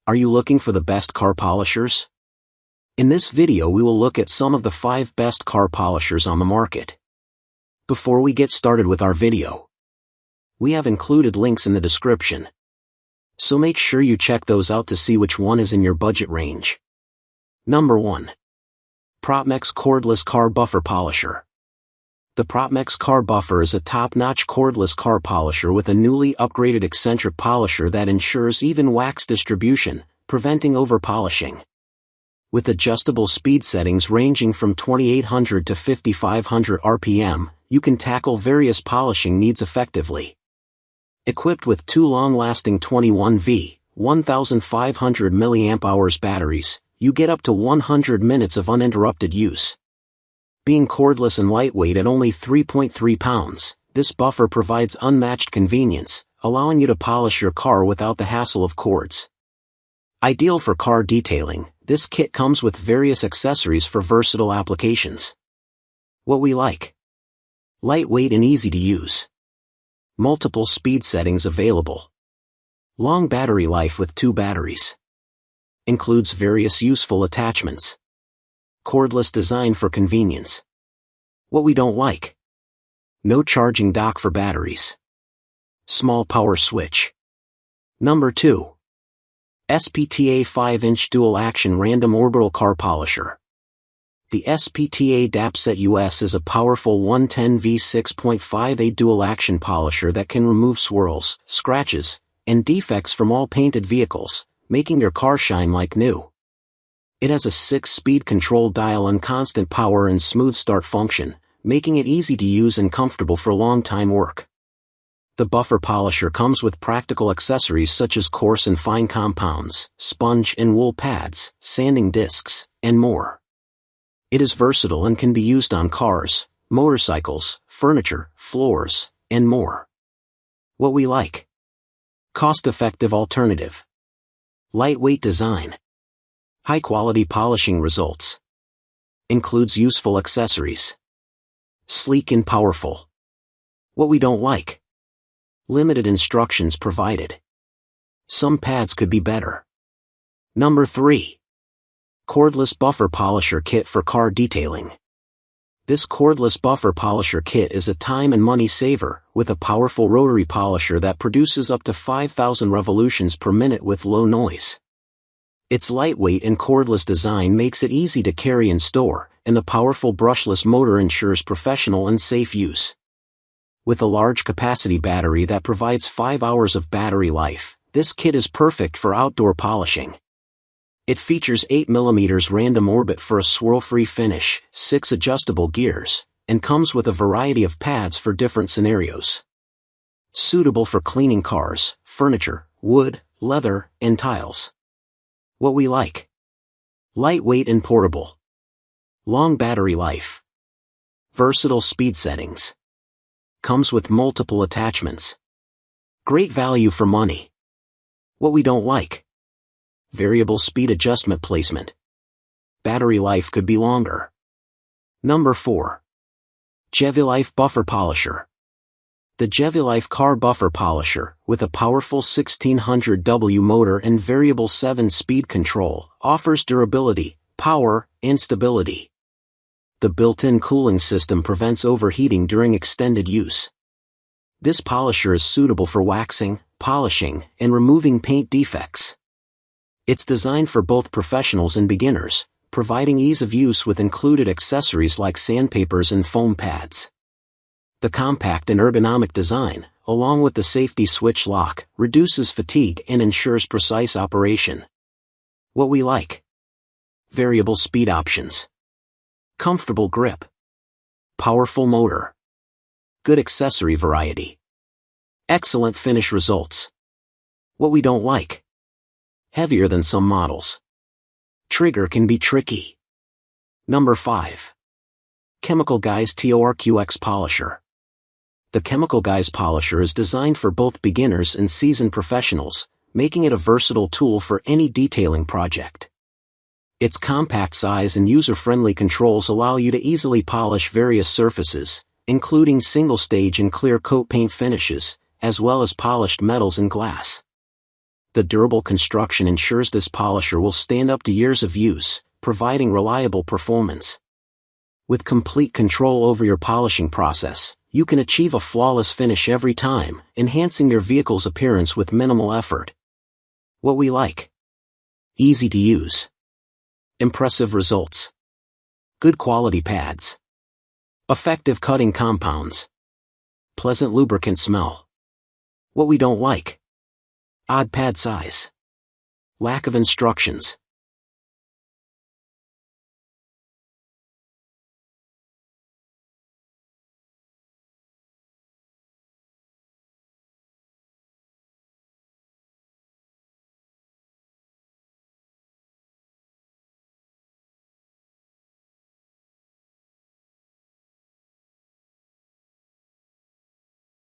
Are you looking for the best car polishers? In this video we will look at some of the 5 best car polishers on the market. Before we get started with our video, we have included links in the description, so make sure you check those out to see which one is in your budget range. Number 1. Protmex Cordless Car Buffer Polisher. The Protmex Car Buffer is a top-notch cordless car polisher with a newly upgraded eccentric polisher that ensures even wax distribution, preventing over-polishing. With adjustable speed settings ranging from 2800 to 5500 RPM, you can tackle various polishing needs effectively. Equipped with 2 long-lasting 21V, 1500 mAh batteries, you get up to 100 minutes of uninterrupted use. Being cordless and lightweight at only 3.3 pounds, this buffer provides unmatched convenience, allowing you to polish your car without the hassle of cords. Ideal for car detailing, this kit comes with various accessories for versatile applications. What we like: lightweight and easy to use. Multiple speed settings available. Long battery life with 2 batteries. Includes various useful attachments. Cordless design for convenience. What we don't like: no charging dock for batteries. Small power switch. Number 2. SPTA 5-inch dual-action random orbital car polisher. The SPTA DAPSET US is a powerful 110V 6.5A dual-action polisher that can remove swirls, scratches, and defects from all painted vehicles, making your car shine like new. It has a 6-speed control dial and constant power and smooth start function, making it easy to use and comfortable for long-time work. The buffer polisher comes with practical accessories such as coarse and fine compounds, sponge and wool pads, sanding discs, and more. It is versatile and can be used on cars, motorcycles, furniture, floors, and more. What we like: cost-effective alternative. Lightweight design. High-quality polishing results. Includes useful accessories. Sleek and powerful. What we don't like: limited instructions provided. Some pads could be better. Number 3. Cordless Buffer Polisher Kit for Car Detailing. This cordless buffer polisher kit is a time and money saver, with a powerful rotary polisher that produces up to 5,000 revolutions per minute with low noise. Its lightweight and cordless design makes it easy to carry and store, and the powerful brushless motor ensures professional and safe use. With a large capacity battery that provides 5 hours of battery life, this kit is perfect for outdoor polishing. It features 8mm random orbit for a swirl-free finish, 6 adjustable gears, and comes with a variety of pads for different scenarios. Suitable for cleaning cars, furniture, wood, leather, and tiles. What we like: lightweight and portable. Long battery life. Versatile speed settings. Comes with multiple attachments. Great value for money. What we don't like: variable speed adjustment placement. Battery life could be longer. Number 4. GEVEELIFE Buffer Polisher. The GEVEELIFE Car Buffer Polisher, with a powerful 1600W motor and variable 7-speed control, offers durability, power, and stability. The built-in cooling system prevents overheating during extended use. This polisher is suitable for waxing, polishing, and removing paint defects. It's designed for both professionals and beginners, providing ease of use with included accessories like sandpapers and foam pads. The compact and ergonomic design, along with the safety switch lock, reduces fatigue and ensures precise operation. What we like: variable speed options. Comfortable grip. Powerful motor. Good accessory variety. Excellent finish results. What we don't like: heavier than some models. Trigger can be tricky. Number 5. Chemical Guys TORQX Polisher. The Chemical Guys polisher is designed for both beginners and seasoned professionals, making it a versatile tool for any detailing project. Its compact size and user-friendly controls allow you to easily polish various surfaces, including single-stage and clear coat paint finishes, as well as polished metals and glass. The durable construction ensures this polisher will stand up to years of use, providing reliable performance. With complete control over your polishing process, you can achieve a flawless finish every time, enhancing your vehicle's appearance with minimal effort. What we like: easy to use, impressive results, good quality pads, effective cutting compounds, pleasant lubricant smell. What we don't like: odd pad size, lack of instructions,